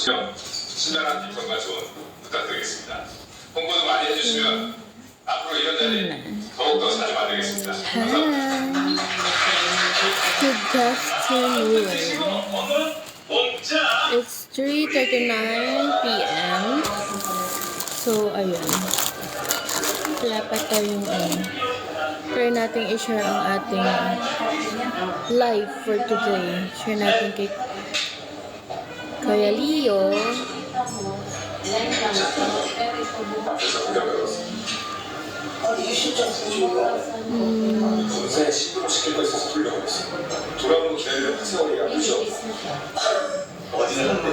신랄한 비평과 조언 부탁드리겠습니다. 홍보도 많이 해주시면 앞으로 이런 자리 더욱더 자주 만들겠습니다. 감사합니다. Good afternoon. It's 3:39 p.m. So, ayun. Wala pa tayong try natin i-share ang ating live for today. Share natin kay Kuya Leo. 검사에 신고 시킬 거 있어서 돌려보냈어. 돌아오는 거 기다리는 학생원이 아니죠? 어디 나갔대?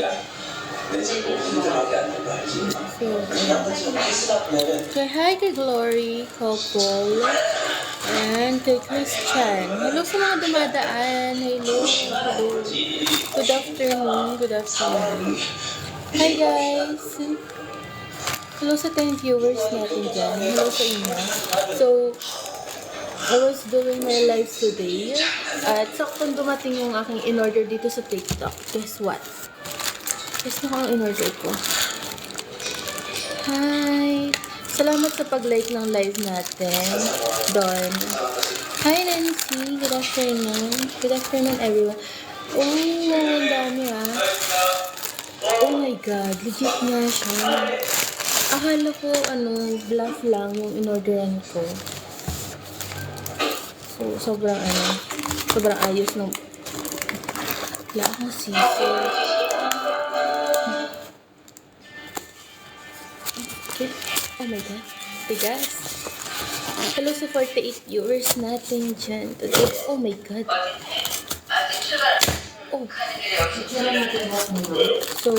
야, 내 자꾸 힘들하게 안 된다 알지? Say hi kay Glory, Coco, and kay Christian. Hello sa mga dumadaan. Hello. Good afternoon. Good afternoon. Hi guys. Hello sa 10 viewers natin dyan. Hello sa inyo. So, I was doing my live today. At saktong dumating yung aking in-order dito sa TikTok. Guess what? Guess na kung ang in-order ko. Hi! Salamat sa pag-like ng live natin. Don. Hi Nancy! Good afternoon. Good afternoon everyone. Oh, ang dami Oh my God. Legit nga siya. Akala ko, bluff lang yung in-orderan ko. So, sobrang ayos ng wala akong sisi. Okay. Oh my God. Tigas. Hello sa 48 viewers natin dyan today. Oh my God. Oh. So,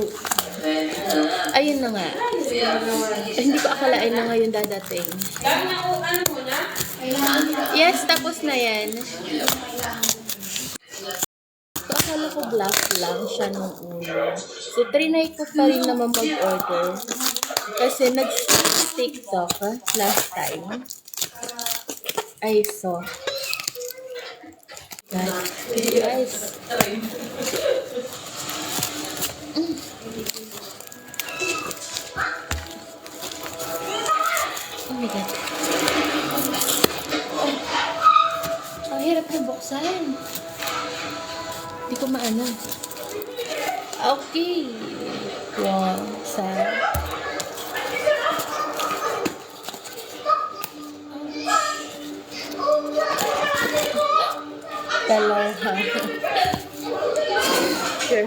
ayun na nga. Hindi ko akalain na ngayon dadating. Yes, tapos na yan. So, akala ko bluff lang siya nung una. So, trinay ko pa rin naman mag-order. Kasi nag-TikTok last time. I saw. Guys. Oh my God. Ang hirap na buksan. Hindi ko maano. Okay. Wow. Dalawa. Sure.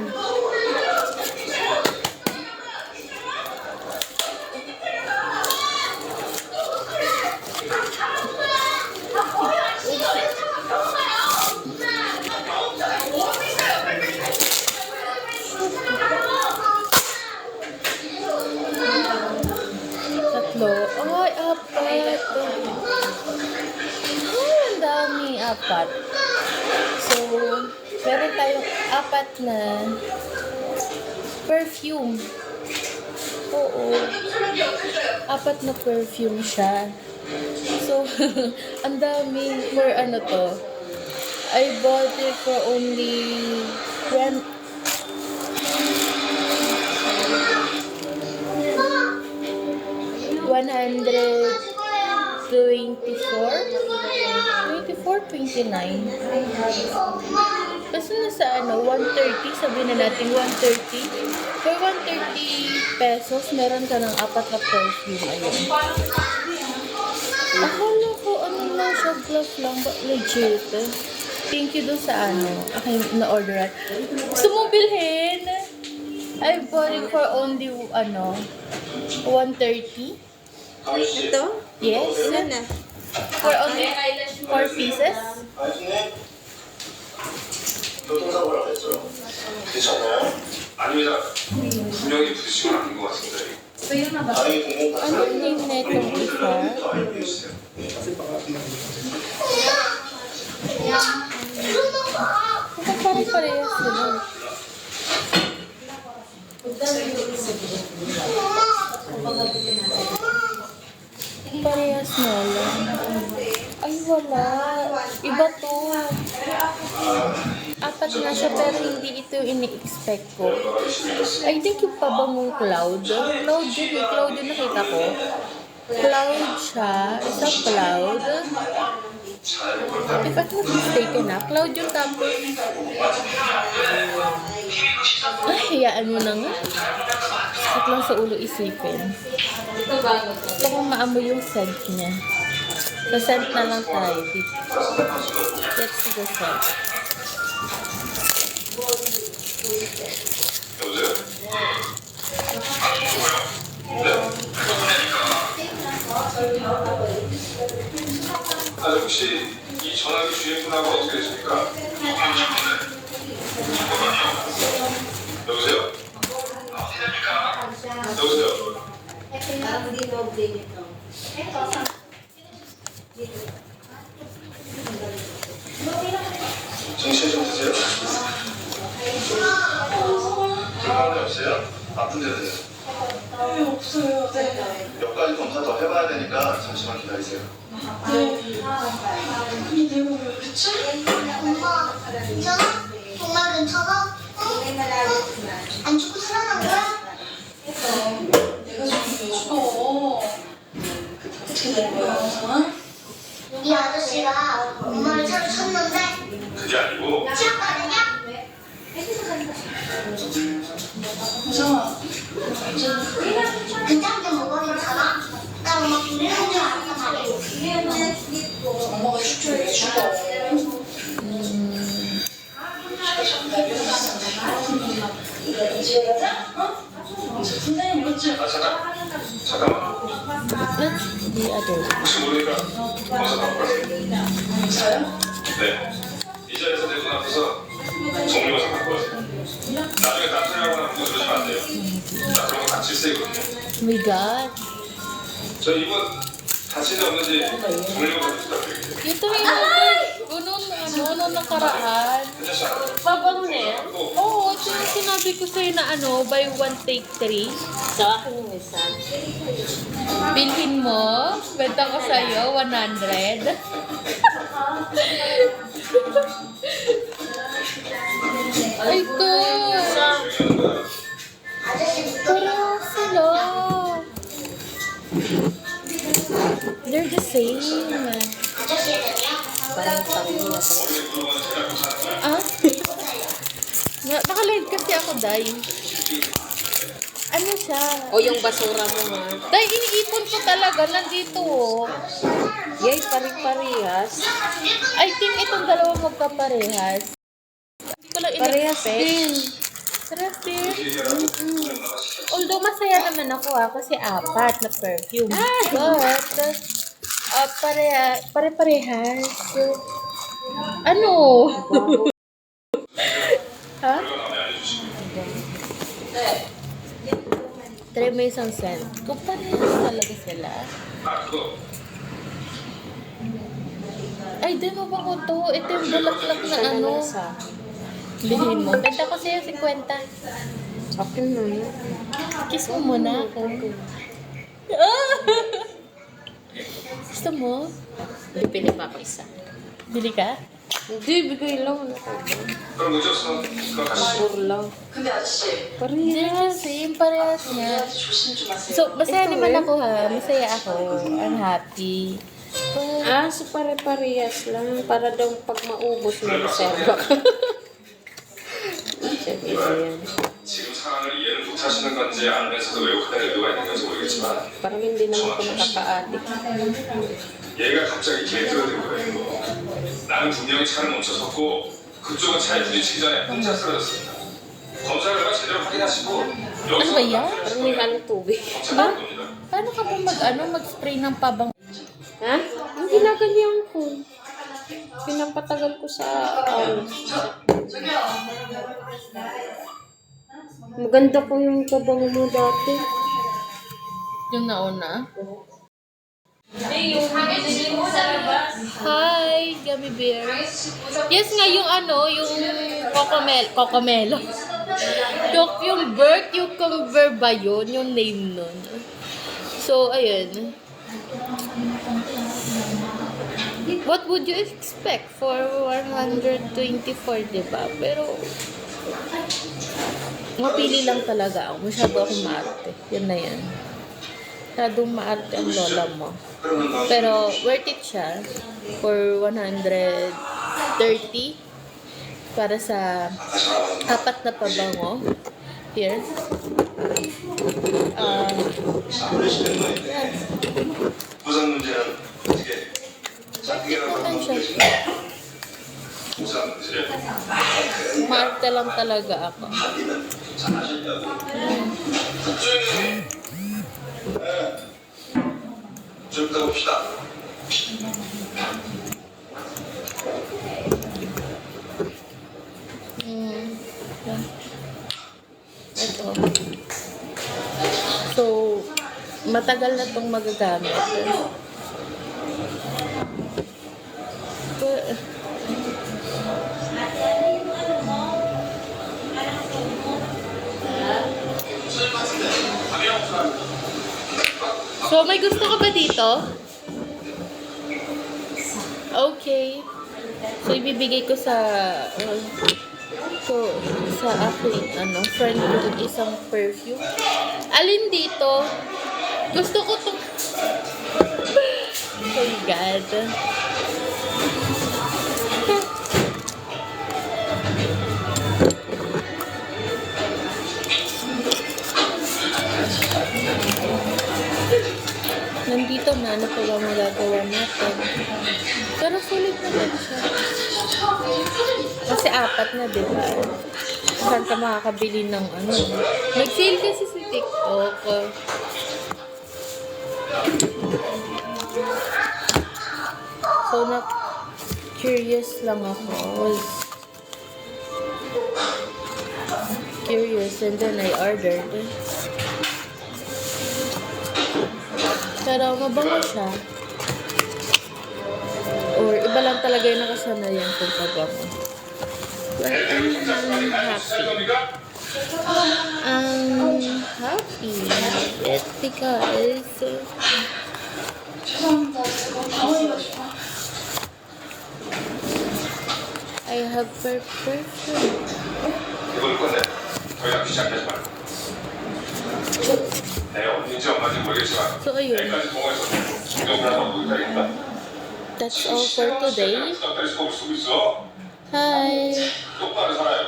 Tatlo. Ay, apat. Ang dami, apat. So, meron tayong apat na perfume. Oo. Apat na perfume siya. So, ang dami for to. I bought it for only 129. Basta nasa 130, sabihin na natin 130. For 130 pesos, meron ka ng apat na perfume. Ayun. Akala ko lang siya, bluff lang, but legit. Thank you doon sa aking na-orderan. Gusto mo bilhin? I bought it for only 130. ito? Yes. Ilan na? For only 4 pieces. 교통사고라고 했어요. 괜찮아요? 아닙니다. 분명히 부딪힌 건 아닌 것 같습니다. 다행히 Ano yung name na itong isa? Ito pare-parehas sila. Parehas na lang. Ay, wala. Iba to. apat nga siya, pero hindi ito yung ini-expect ko. I think yung pabangong cloud. Cloud yun eh. Cloud yung nakita ko. Cloud siya. Isang cloud. If I'm not mistaken na, cloud yung tapos. Ay, hayaan mo na nga. At lang sa ulo isipin. Gusto kong maamoy yung scent niya. Sa scent na lang tayo. Let's see the scent. 여보세요? 아, 혹시 이 전화기 주인분하고 어떻게 되십니까? 여보세요? 여보세요? 정신 좀 드세요. 불만은 없어요? 아픈 데는? 없어요. 네. 몇 가지 검사 더 해봐야 되니까 잠시만 기다리세요. 근데 내가 왜 그랬지? 엄마, 괜찮아? 정말 괜찮아? 안 죽고 살아난 거야? 내가 지금 왜 죽어? 어떻게 된 거야? 이 아저씨가 엄마를 차로 쳤는데 그게 아니고 치웠거든요? 괜찮아. 그냥 좀 뭐가 괜찮아? 나 엄마 불리는 줄 알았단 말이야. 엄마가 죽죠. 왜 죽어? 선생님 그치? 아 잠깐만 Let's the other one. 혹시 모르니까 검사 받고 가세요. 저요? 네. 이 자리에서 내 분 앞에서 정리검사 받고 가세요. 나중에 딴소리하고 나면 그러시면 안 돼요. 나 그런 거 같이 쓰이거든요. Oh my God. 저 이분 다친 데 없는지 정리검사 좀 부탁드릴게요. Ito yung noong nakaraan. 괜찮지 않아요? Babang na yan? 그리고 Oo, ito yung sinabi ko sa'yo na buy one take three. Sa akin yung isa. Bilhin mo, benta ko sa'yo, 100. Ay, ito. Parang sila. They're the same. 아저씨 애들이야? Parang tango na to. Ah? Nakalive kasi ako, Day. Ano siya? O yung basura mo nga. Day, iniipon ko talaga. Nandito, oh. Yay, pari-parihas. I think itong dalawa magkaparehas. Hindi ko lang Parehas in-expect. din. Parehas din. Although masaya naman ako kasi apat na perfume. But, pare-parehas. Ano? Ha? Try mo isang scent. Kung parehas talaga sila. 아 그거 Ay, di mo ba ko to? Ito yung bulaklak na ano. Bilhin mo. Benta ko sa'yo 50. Akin na yun. Kiss mo muna ako. Gusto mo? Hindi pinipapakisa. Bili ka? Hindi, bigay lang. Ano ka ba? 그럼 문제 없으면 그거 가시죠. Puro lang. 근데 아저씨 Hindi Parehas. kasi, parehas niya. 조심 좀 하세요. So, masaya Ito naman eh. ako ha. Masaya ako. I'm happy. But, So pare-parehas lang. Para daw pag maubos mo, reserva ka. Check it yan. 지금 상황을 이해를 못하시는 건지 알면서도 왜곡하는 의도가 있는 건지 모르겠지만 Parang hindi naman ako nakaka-addict. 얘가 갑자기 개들어든 거예요. 나는 분명히 차를 멈춰섰고 그쪽은 차에 부딪히기 전에 혼자 쓰러졌습니다. 검사 결과 제대로 확인하시고 ano 여기서 ba yan? Parang may halong tubig. 검찰 겁니다. Paano ka ba mag-spray ng pabang? Ha? Ang ginaganyan ko. Pinapatagal ko sa Maganda ko yung kabango mo dati. Yung nauna? Hi, Gummy Bear. Yes nga, yung yung Cocomelo. Yung birth, yung conver ba yun? Yung name nun. So, ayun. What would you expect for 124, diba? Pero, mapili lang talaga ako. Masyado akong maarte. Yan na yan. Masyadong maarte ang lola mo. Pero, worth it siya for 130 para sa 4 na pabango. Here. Yeah. 부산 문제는 어떻게 Yan siya. 부산 문제를 Maarte lang talaga ako. 잘하셨냐고. 좀 이따 봅시다. Yan. Ito. So, matagal na itong magagamit. But, so, may gusto ka ba dito? Okay. So, ibibigay ko sa sa aking friend ko isang perfume. Alin dito? Gusto ko to. Oh my God. Nandito na, ano pa ba magagawa natin? Pero sulit naman siya. Kasi 4 na, diba? Saan ka makakabili ng ano? Nag-sale kasi sa TikTok. So, curious lang ako. Was curious and then I ordered. Pero mabango siya. Or iba lang talaga yung nakasanayan kung pabango. But I'm happy. I'm happy. It's because 죄송합니다. 제가 당황해가지고. I have perfume. 이걸 꺼내. 더 이상 귀찮게 하지 말고. 내가 어딘지 엄마인지 모르겠지만 So, ayun. 내일까지 공원에서 구경을 하고 있다니까. That's all for today. 수다리 수업을 쓰고 있어. Hi. 똑바로 살아요.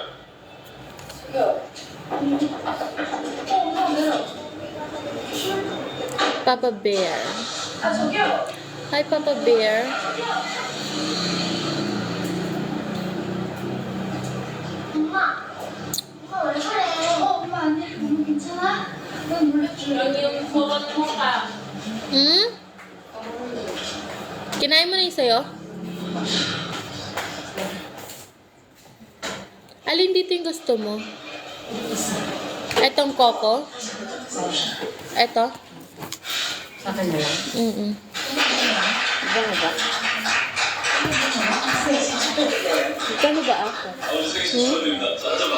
저기요. 엄마 내려. Papa Bear. 아 저기요. Hi, Papa Bear. 엄마 왜 그래? 엄마 아니야. 너무 괜찮아? 난 놀랬지. Hmm? Kinain mo na yung sayo? Alin dito yung gusto mo? Etong coco? Eto? Sa akin na lang. Bango ba? Kano ba ako?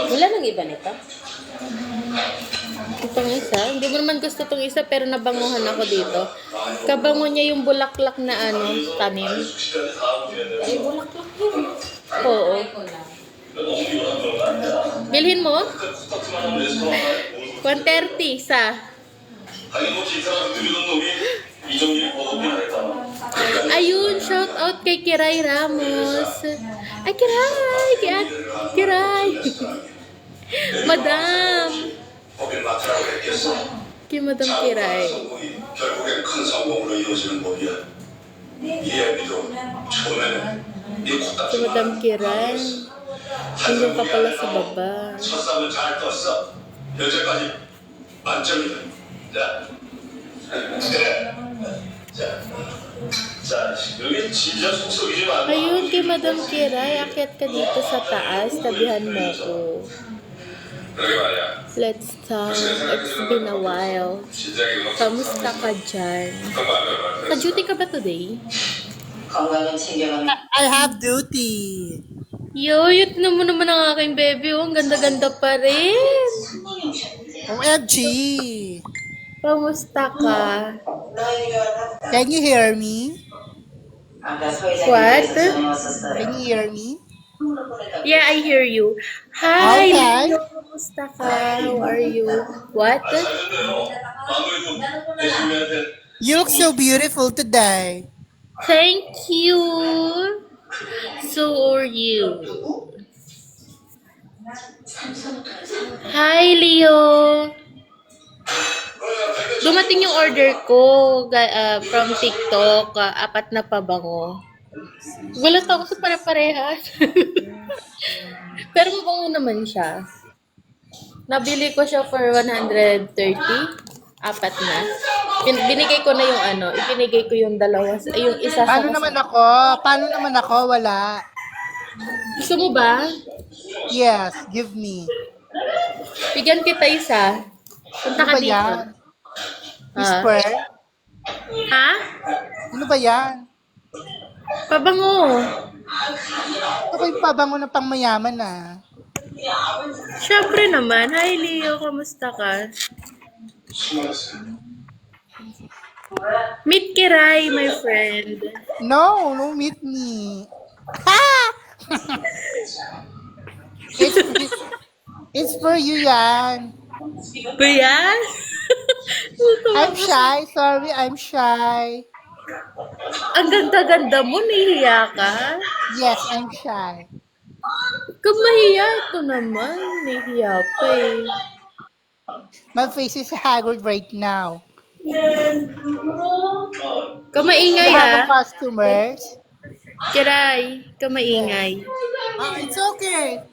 Wala nang iba nito? Itong isa? Hindi mo naman gusto itong isa pero nabanguhan ako dito. Kabango niya yung bulaklak na tanim. Ay, bulaklak yun. Oo. Bilhin mo? 130 isa. Ayun, shout out kay Kiray Ramos. Ay, Kiray! Kiray! Madam! 거길 맡으라고 했겠어. Kay Madam Kiray. 결국엔 큰 성공으로 이어지는 법이야. 이 애비도 처음에는 네 코딱지 Si Madam Kiray. Hanggang ka pala sa baba. 첫싸움은 잘 떴어. 현재까지 만점이다. 자, 자, 여기 진짜 속속이지 마. Ayun, kay Madam Kiray. Akyat ka dito sa taas. Tabihan mo ko. 그러게 말이야. Let's talk. It's been a while. 진작에 음악 Kamusta ka dyan? Ka-duty ka ba today? 건강은 챙겨가는. I have duty. Yo, yut na mo naman ang aking baby. Oh, ang ganda-ganda pa rin. OMG. Kamusta ka? Can you hear me? 아까 서 What? 회장님께서 전화 왔었어요. Can you hear me? Yeah, I hear you. Hi, Okay. Leo. Kamusta ka? How are you? What? 잘 됐네요. 아무래도 예수님한테 You look so beautiful today. Thank you. So are you. Hi, Leo. Dumating yung order ko from TikTok. 4 na pabango. Gulat ako sa pare-parehas. Pero mabango naman siya. Nabili ko siya for 130. 4 na. Binigay ko na yung ibinigay ko yung dalawa, yung isa sa Paano naman ako? Paano naman ako? Wala. Gusto mo ba? Yes, give me. Bigyan kita isa. Punta Ano ka ba dito. yan? Whisper? Ha? Ano ba yan? Pabango. Ako yung pabango ng pangmayaman ah. Siyempre naman. Hi, Leo. Kamusta ka? 수고하셨어요. Meet Kiray, my friend. No, no meet me. Ha! it's for you yan. Kuya? I'm shy. Sorry, I'm shy. Ang ganda-ganda mo. Nahihiya ka? Yes, I'm shy. Kung mahiya, ito naman. Nahihiya pa eh. My face is haggard right now. Kamaingay You have ah. customers? Kiray, kamaingay. Oh, it's okay.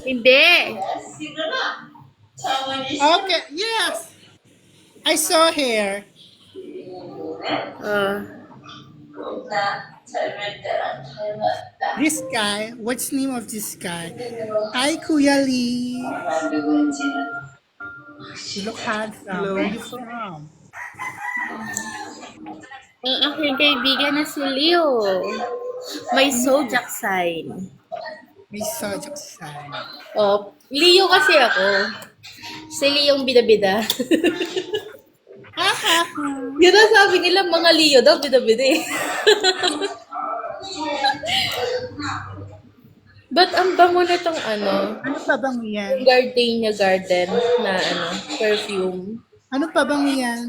Hindi. Okay, yes. I saw here. This guy, what's the name of this guy? Hi, Kuya Lee. You look handsome. Where are you from? Ang aking kaibigan na si Leo. May zodiac sign. May zodiac sign. Oh, Leo kasi ako. Si Leo yung bida-bida. Yun ang sabi nila, mga Leo daw, bida-bida eh. But ang bango na itong Ano pa bang yan? gardenia garden na perfume. Ano pa bang yan?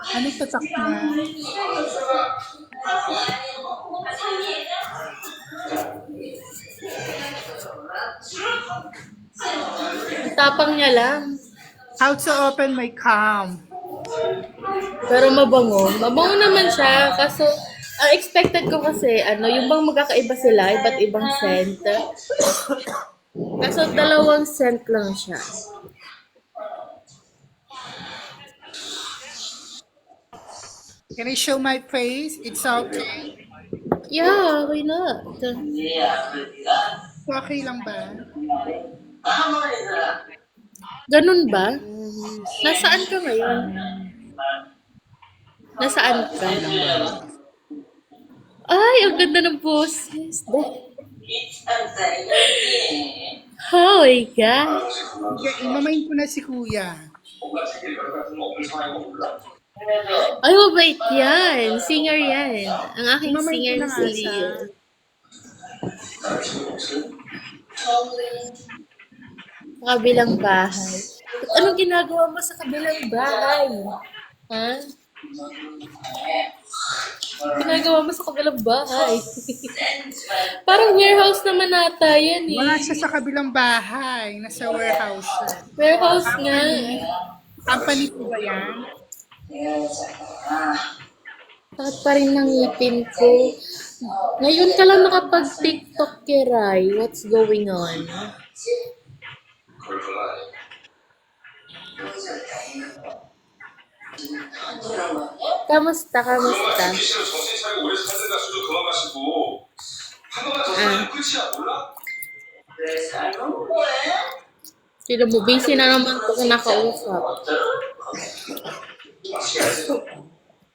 Ano tatak niya? Ang tapang niya lang. How to open my cam? Pero mabango. Mabango naman siya. Kaso, ang expected ko kasi, yung bang magkakaiba sila, iba't ibang scent. Kaso, 2 scent lang siya. Can I show my face? It's okay. Yeah, why not? Okay lang ba? Ganun ba? Nasaan ka ngayon? Nasaan ka? Ay, ang ganda ng boses. Oh my God. Imamain ko na si Kuya. 뭔가 생길 것 같은 없는 상황인 거 몰라. Ay, mabait yan. Singer yan. Ang aking Mamay singer ko na si nga Leo. 나를 지금 없어요? Kabilang bahay. At anong ginagawa mo sa kabilang bahay? Ha? Ginagawa mo sa kabilang bahay? Parang warehouse naman ata yan eh. Wala siya sa kabilang bahay. Nasa warehouse siya. Warehouse nga. Company po ba yan? Bakit pa rin ng ngipin ko? Ngayon ka lang nakapag-TikTok, Kiray. What's going on? 그럴 거야. Kamusta? 그만 Kamusta? 듣기 싫어. 정신 차리고 오래 살든가 술도 그만 마시고 한 번만 더 살면 끝이야. 몰라? Sino mo? Busy na naman ito kung nakausap.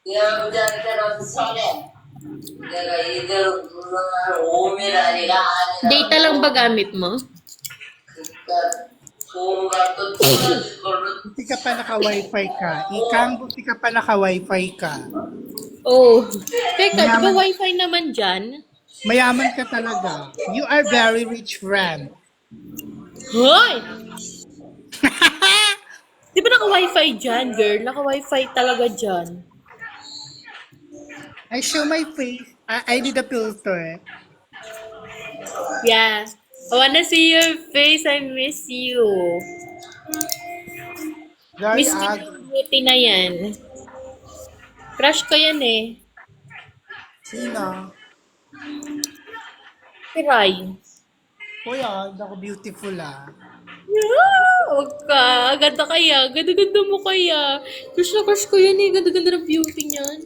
여자들은 선해. 내가 이대로 물러날 오미라니가 아니라. Data lang ba gamit mo? 그러니까 온갖 또 떨어질 걸로 Buti ka pa naka-wifi ka. Ikang, buti ka pa naka-wifi ka. Oh. Teka, di ba Mayaman. wifi naman dyan? Mayaman ka talaga. You are very rich friend. Hoy! Di ba naka-wifi dyan, girl? Naka-wifi talaga dyan. I show my face. I need a filter. Yeah. I wanna see your face. I miss you. Very Miss ko ugly. yung beauty na yan. Crush ko yan eh. Sino? Si Rai. Kuya, ako beautiful ah. Huwag ka. Ganda kaya. Ganda-ganda mo kaya. Crush na crush ko yan eh. Ganda-ganda ng beauty niyan.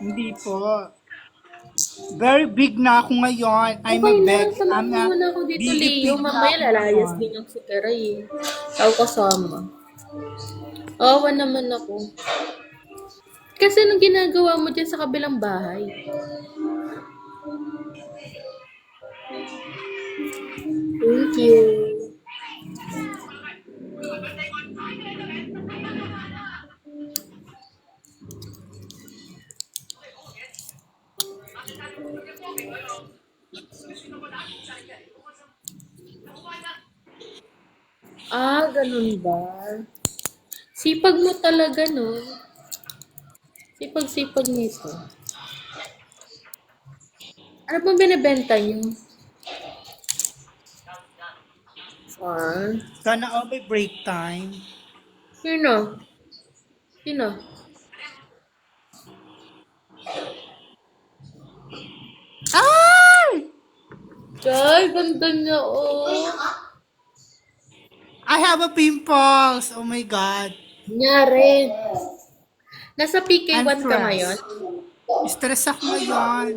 Hindi po. Very big na ako ngayon. I'm a Okay na. big. Salamat I'm a naman ako dito, big Leo. na Mamaya ako lalayas ngayon. din yung si Rai eh. Ako kasama. Awa naman ako. Kasi anong ginagawa mo dyan sa kabilang bahay? Thank you. Ganun ba? Sipag mo talaga, no? Sipag-sipag nito. Ano bang binibenta niyo? Sana all may break time. Sino? Sino? Ay! Ay, ganda niya, oh. I have a pimples. Oh my God. Nyari. Nasa PK1 ka Unfresh. ngayon? Stress ako ngayon.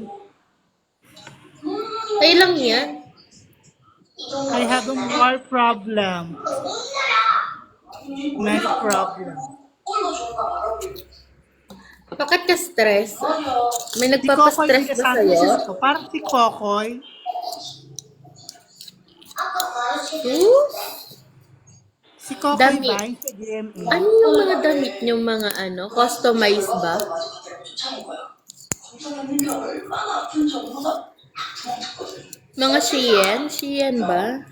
Ay lang yan. I have a more problem. Many problem. Bakit ka stress? May Si Kokoy nagpapastress ba kasama sa'yo? ko. Parang si Kokoy. Si Kokoy Dami. ba? Yung sa GMA. Ano yung mga damit niyong mga ano? Customized ba? Mga Shein? Shein ba?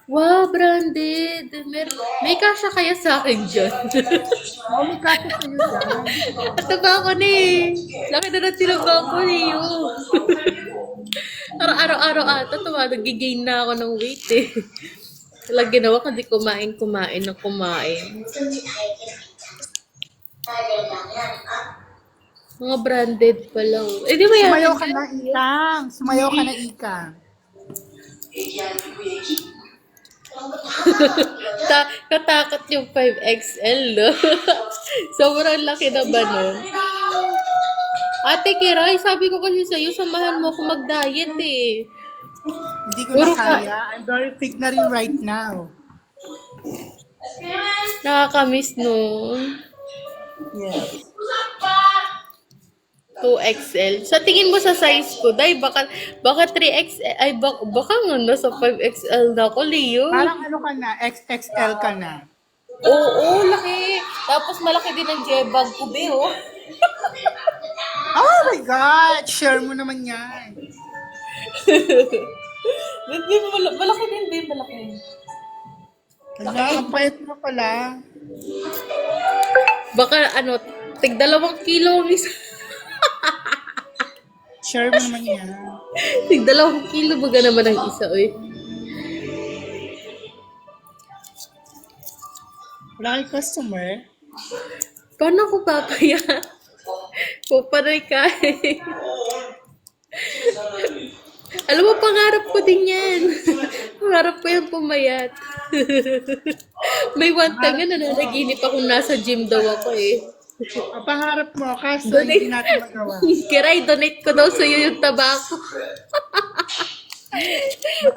Wow, branded. May kasha kaya sa akin dyan. Oh, may kaso sa'yo dyan. Nataba ako na eh. Laki na natinaba ko eh. Araw-araw ata, nagigain na ako ng weight eh. Wala ginawa kundi kumain ng kumain. Mga branded pa lang. Eh, di ba yan? Sumayaw ka na, Ikang. Sumayaw ka na, Ikang. Katakot yung 5XL, no? Sobrang laki na ba, no? Ate Kiray, sabi ko kasi sa'yo, samahan mo ako mag-diet, eh. Hindi ko Puro na kaya. I'm very fit na rin right now. Nakakamiss, no? Yes. 2XL. Sa tingin mo sa size ko, dahil baka 3XL, ay baka nga nasa 5XL na ako, Leo. Parang ano ka na, XXL ka na. Oo, laki. Tapos malaki din ang jebag ko, be, oh. Oh my God! Share mo naman yan. Malaki din, be, malaki. Hala, ang payat mo pala. Baka ano, tig 2 kilo ang isa. Share mo naman yan. Tig 2 kilo baga naman ang isa, oy. Wala kang customer? Paano ako papaya? Pupanay ka eh. Alam mo, pangarap ko din yan. Pangarap ko yan pumayat. May one time nga nananaginip ako nasa gym daw ako eh. Ang pangarap mo, kaso Donate. hindi natin magawa. Kiray, donate ko daw sa'yo yung tabako.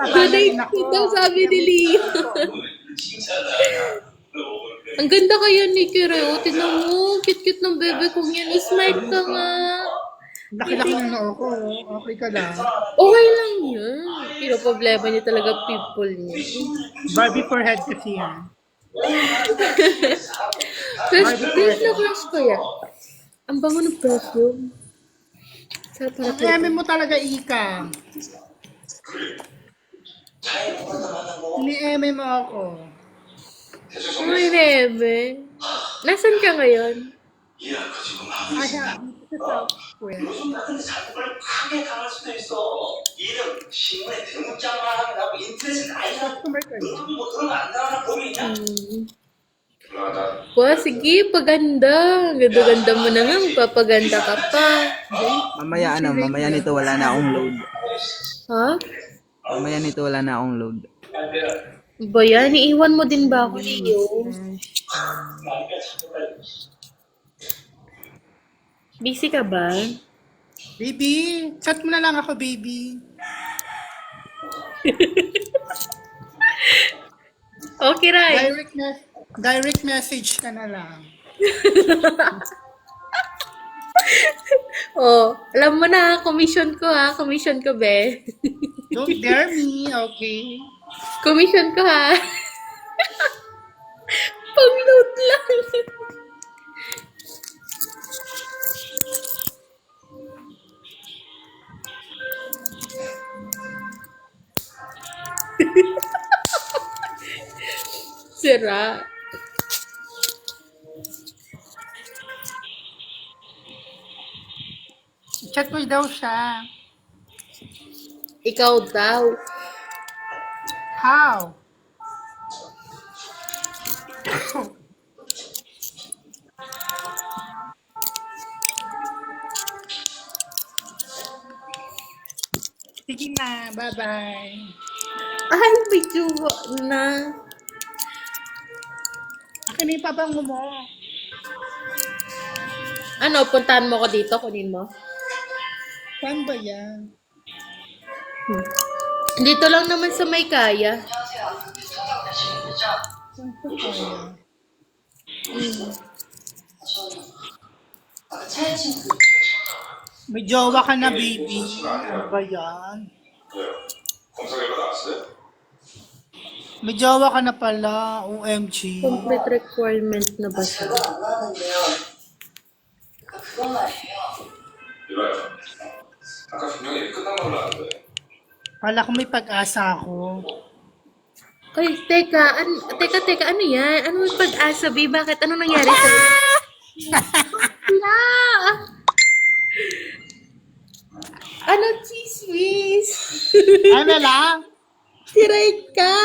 Donate ko daw, sabi ni Leo. Ang ganda kaya ni Kiray. O, tignan mo. Cute-cute ng bebe kong yan. Smile ka nga. Laki-laki ng noo ko. Okay ka lang. Okay lang yun. Pero problema niya talaga people niya. Barbie for head kasi yan. Crush na crush ko yan. Ang bango ng perfume. Sarap para Eme mo talaga, Ika. Ni-eme mo ako. 대충 Uy, Rebe. Nasaan ka ngayon? I have to talk with. 요즘 같은 자극을 크게 당할 수도 있어. 이름, 신문에 대문짝만 하게 나고 인터넷에 난리나. Customer ka rin. 뭐 그런 거 안 당하나 법이 있냐? 불안하다. Wow, sige, paganda. Ganda-ganda mo na nga, papaganda ka pa. Mamaya nito wala na akong load. Ha? Mamaya nito wala na akong load. Ba yan? Iiwan mo din ba ako, Leo? Busy ka ba? Baby, chat mo na lang ako, baby. Okay, Rai. Direct message ka na lang. Oh, alam mo na, commission ko ha. Commission ko, be. Don't dare me, okay? Commission ko ha. Pang-load lang. Sira. Chat mo daw siya. Ikaw daw. How? Sige na, bye-bye. Ay, may jowa na. Akin na yung pabango mo. Ano, puntahan mo ko dito, kunin mo. Saan ba yan? Dito lang naman sa may kaya. Saan ba kaya? May jowa ka na, baby. Ano ba yan? 왜요? 검사 결과 나왔어요? May jowa ka na pala, OMG. Complete requirement na ba siya? 안 나왔는데요. 그거 말이에요. 이봐요. 아까 분명히 끝난 걸로 아는데. Kala ko may pag-asa ako. Ay, teka, ano yan? Ano yung pag-asa, B? Bakit? Ano nangyari sa... Wala! Ano, chismis? Ano lang? Tiray ka!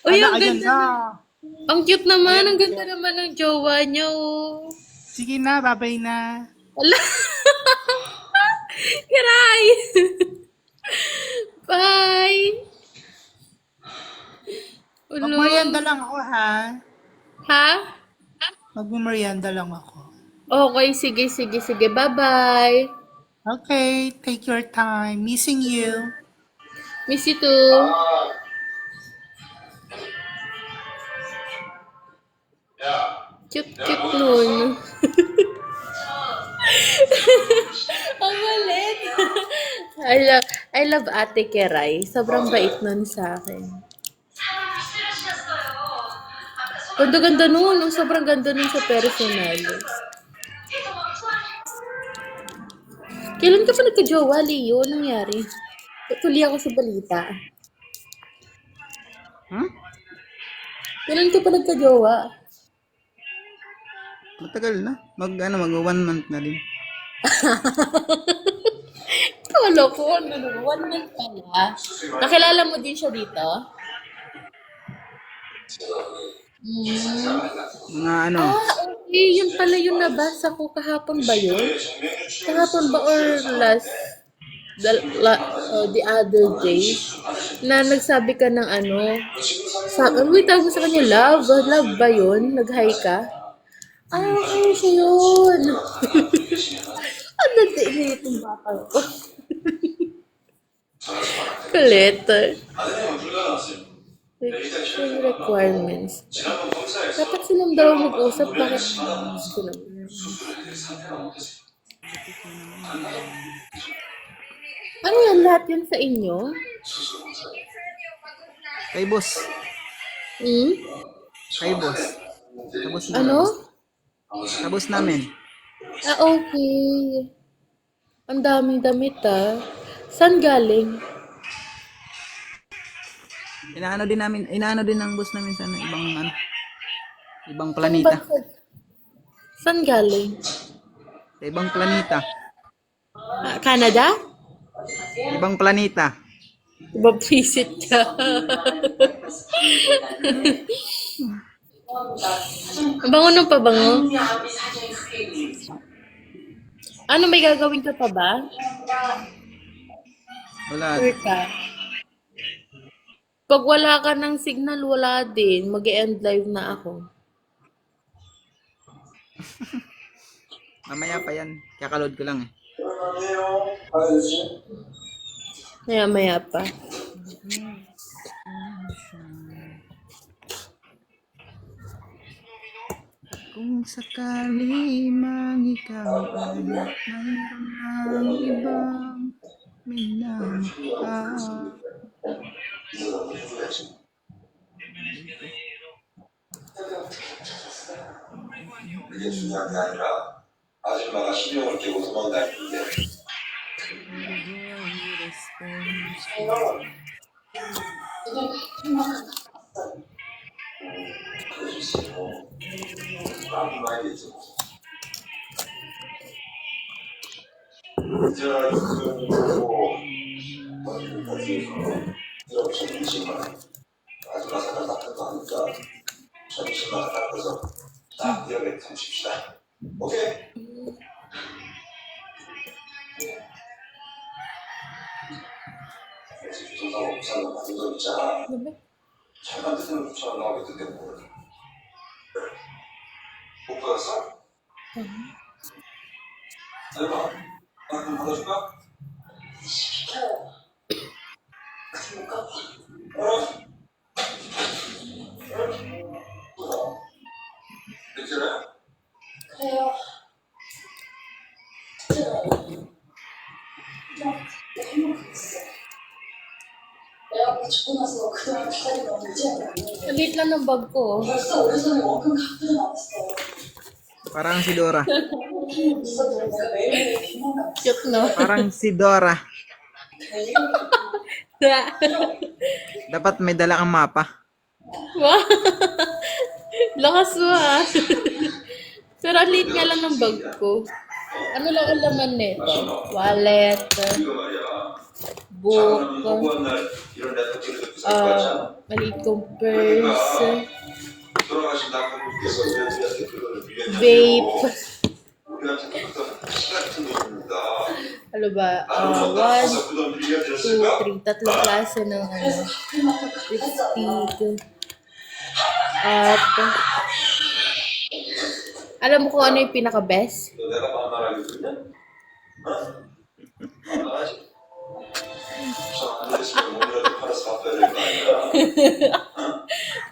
Uy, Ano, ang ayun ganda. na. Ang cute naman. Ang ganda naman ng jowa niya, oh. Sige na, babay na. Wala. Kiray! Bye! Ulo. Magmerienda lang ako, ha? Ha? Magmerienda lang ako. Okay, sige. Bye-bye. Okay, take your time. Missing you. Miss you too. 야, Cute nun. Ang malit. I love Ate Keray. Sobrang bait nun sa akin. Ganda-ganda nun. Sobrang ganda nun sa personal. Kailan ka pa nagka-jowa, Leo? Anong nangyari? Tuloy ako sa balita. Kailan ka pa nagka-jowa? Matagal na. Mag 1 month na din. Kala ko, 1 month pala. Nakilala mo din siya dito? Mga ano, Okay, yun pala yung nabasa ko. Kahapon ba yun? Kahapon ba or the other day? Na nagsabi ka ng ano? Wait, tawag mo sa kanya, love? Love ba yun? Nag-hi ka? Okay, siya yun. Ano din itong bakal ko? Kulit. 아드님은 불가 나왔어요. Requirements. 지난번 검사에서 Dapat silang dalawa mag-usap. Bakit? Gusto naman. 수술을 해낼 상태가 못했어요. Ano yan? Lahat yan sa inyo? Kay boss. Hmm? Kay boss. Tapos na. Ano? Tapos namin. Ah, okay. Ang daming damit ah. Saan galing? Inaano din ng boss namin sa ibang ano, ibang planeta. Saan galing? Sa ibang planeta. Ah, Canada? Ibang planeta. Babisit ka. Bango ng pabango? Ano, may gagawin ka pa ba? Wala. Sure ka? Pag wala ka ng signal, wala din. Mag-end live na ako. Mamaya pa yan. Kakaload ko lang eh. Maya-maya pa. Kung sakali mang ikaw ay mayroon ng ibang minamahal. 그게 중요한 게 아니라 아줌마가 신용을 깨고 도망다니는데 그럴 수 있고 아무 말이겠죠. 이제 그거 어디까지 이런 점심만 아줌마 생각 같은 거 하니까 점심만 닦아서 딱 이렇게 탐칩시다. 오케이? 그래서 조선사고 부산을 받은 적 있잖아. 잘 만드는 것처럼 나오겠던데 뭘. 못 받았어? 얼마? 나 좀 받아줄까? 시켜요. 그럼 못 갚아. 어? 뭐야? 괜찮아요? 그래요. 그래요. 나 행복했어. 내가 뭐 죽고 나서 그동안 기다린 건 문제가 아니에요. Maliit lang ng bag ko. 벌써 오래전에 원금 갚지도 않았어요. Parang si Dora. 있어도 내가 매일매일 빚만 갚았어. Cute, no? Parang si Dora. Wow! Dapat may dala kang mapa. Lakas mo ah. Pero ang liit nga lang ng bag ko. Ano lang ang laman nito? Wallet, 이거 말이야. book, 허구한 날 이런 레터들을 구성하잖아. maliit kong purse, 돌아가신 남편분께서 우리한테 그거를 vape, 밀려주고 우리한테 어떤 시 같은 게 있습니다. ano ba? 나는 One, 어디서 그 돈 two, 빌려드렸을까? three, tatlong klase ng ano, lipstick. At, alam mo kung ano yung pinaka-best? 너 내가 반말하게 들냐? 어? 반말하지? 저안 됐으면 오늘라도 팔아서 갚아야 될 거 아니야?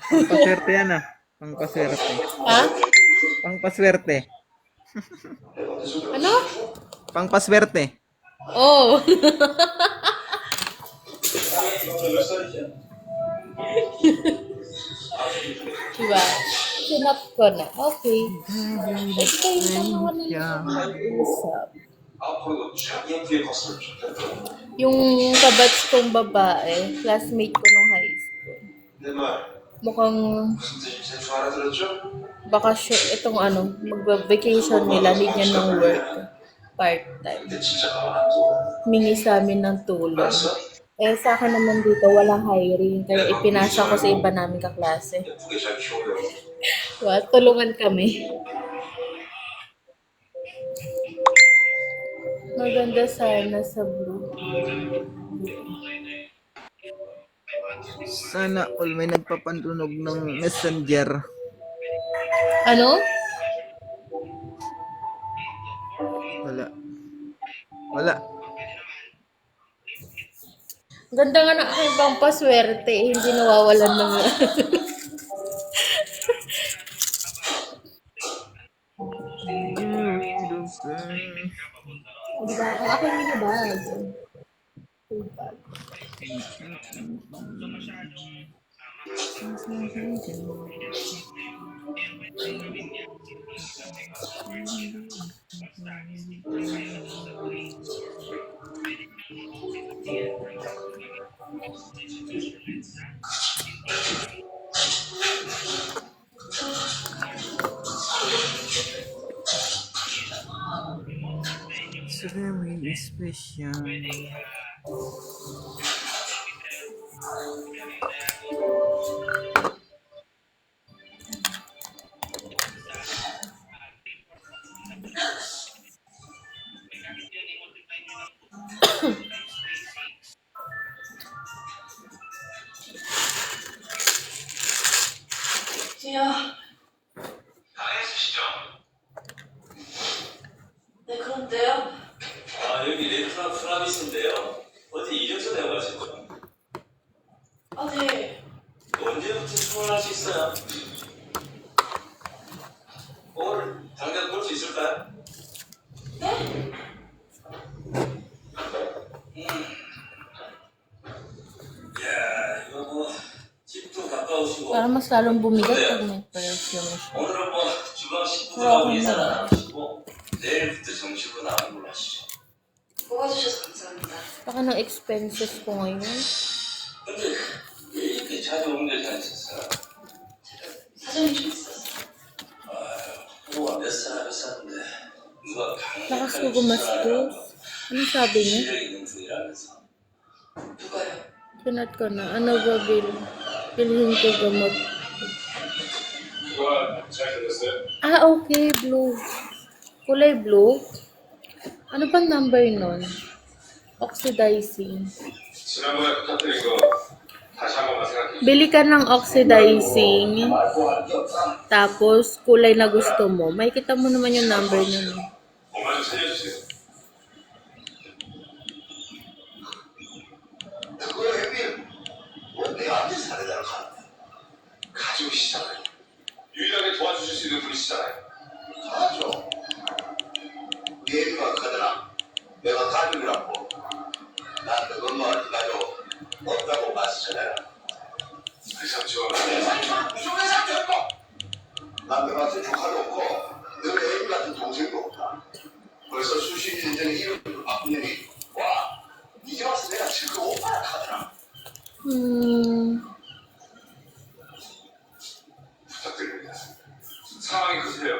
Pangpaswerte yan ah. Pangpaswerte. Ha? Pangpaswerte. 내가 어디서 그래? Ano? Pangpaswerte. Oh! 너몇 살이지? Diba? Sinap ko na. Okay. Ito kayo naman na mag-usap. 앞으로도 쭉 예쁘게 컸으면 좋겠다. Yung kabats kong babae, classmate ko nung high school. 내 말 Mukhang 무슨 뜻인지 대충 알아들었죠? bakasyon, itong ano, mag-vacation nila, need niya ng work. Part-time. 근데 진짜 가만 안 둬. Humingi sa amin ng tulong. 알았어? Eh, sa akin naman dito, walang hiring. Kaya ipinasa ko sa iba namin kaklase. 예쁘게 잘 키워요. Diba? Tulungan kami. Maganda sana sa blue. Sana all may nagpapantunog ng messenger. Ano? Wala. Wala. Ganda nga ng aking pampaswerte. Hindi nawawalan ng... It's very special. 지야, 강혜수시죠? 네, 그런데요. 아, 여기 레스토랑 프라미스인데요. 어디 이력서 내고 가실 거예요? 아, 네. 언제부터 출근할 수 있어요? 오늘 당장 볼 수 있을까요? 네? 이야, 이거 뭐 집도 가까우시고 Para mas lalong bumigat pag may perfume siya. 오늘은 뭐 주방 식구들하고 인사를 안 하시고 내일부터 정식으로 나오는 걸로 하시죠. 뽑아주셔서 감사합니다. Baka ng expenses ko ngayon. 근데 왜 이렇게 자주 옮겨 다니셨어요? 사정이 좀 있었어요. 부모가 몇 살 하셨었는데 누가 Lakas ko gumastos. Ano sabi niya? 실력 있는 분이라면서 누가요? Chinat ko na. Ano ba bilhin ko gamot? 그거 잘 들렸어요? Ah, okay. Blue. Kulay blue. Ano bang number nun? Oxidizing. 지난번에 부탁드린 거 다시 한 번만 생각해. Bili ka ng oxidizing. Tapos, kulay na gusto mo. Makikita mo naman yung number nun. 엄마 좀 살려주세요. 그거야 형님 왜 내한테 사례자를 가는데 가족이시잖아요. 유일하게 도와주실 수 있는 분이시잖아요. 가죠 우리 애비가 가더라 내가 가족이라고 난 너 엄마가 네 가족 없다고 말씀하잖아 그 삼촌. 무슨 왜 상태였고 난 너 같은 조카도 없고 너 애비 같은 동생도 없다 벌써 수십 년 전에 이름을 바꾼 년이 와 이제 와서 내가 지금 오빠라 하더라 부탁드립니다. 상황이 급해요.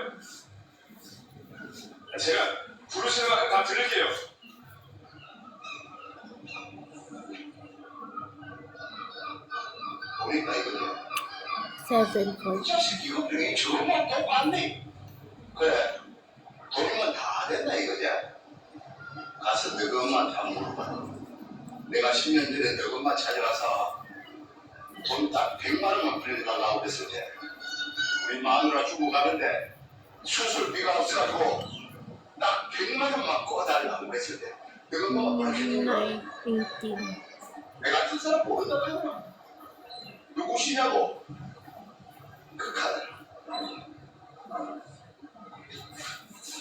제가 부르시는 만큼 다 들을게요. 보니까 이거는 7.4. 자식 이것들이 저만 똑같네. 그래, 돈이면 다 됐나 이거지? 가서 너희 엄마한테 한 물어봐. 내가 10년 전에 너희 엄마 찾아가서 돈 딱 100만 원만 빌려달라고 그랬을 때 우리 마누라 죽어가는데 수술비가 없어가지고 딱 100만 원만 꺼달라고 그랬을 때 너희 엄마가 뭐라 했냐? 18. 내 같은 사람 모른다 하더라. 누구시냐고? 그 카드.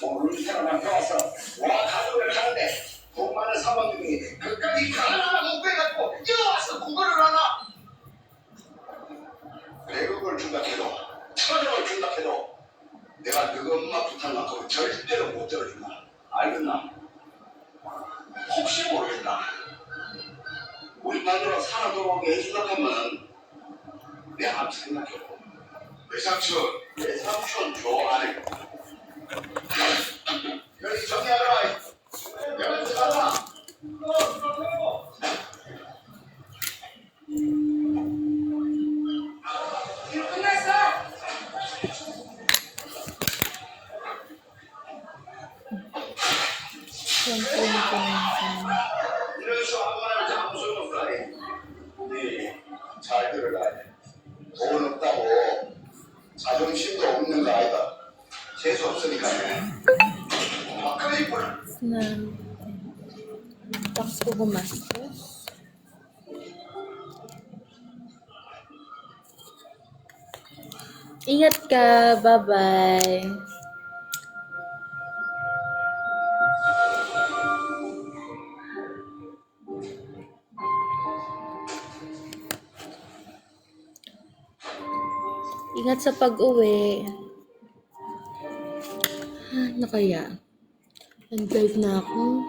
모르는 사람한테 와서 와 가족을 하는데 돈 많은 사모님이 그까지 가을 하나 못 빼갖고 이어와서 구걸을 하나? 배급을 준다 해도 천억을 준다 해도 내가 너 엄마 부탁만큼 절대로 못 들어준다. 알겠나? 혹시 모르겠다. 우리 마누라 살아 돌아오게 해준다 하면은 내가 한번 생각해보고 내 삼촌. 내 삼촌 좋아하네. 여기 정리하라. 내가 들어가라. 일 끝났어. 이래서 아무 말하지 아무 소용 없다니. 네잘 들어라. 돈 없다고 자존심도 없는 거 아니다. 재수 없으니까. 막걸리 뿌려. Na. Lakas ko gumastos. Ingat ka. Bye-bye. Ingat sa pag-uwi. Ano kaya? Nag-drive na ako.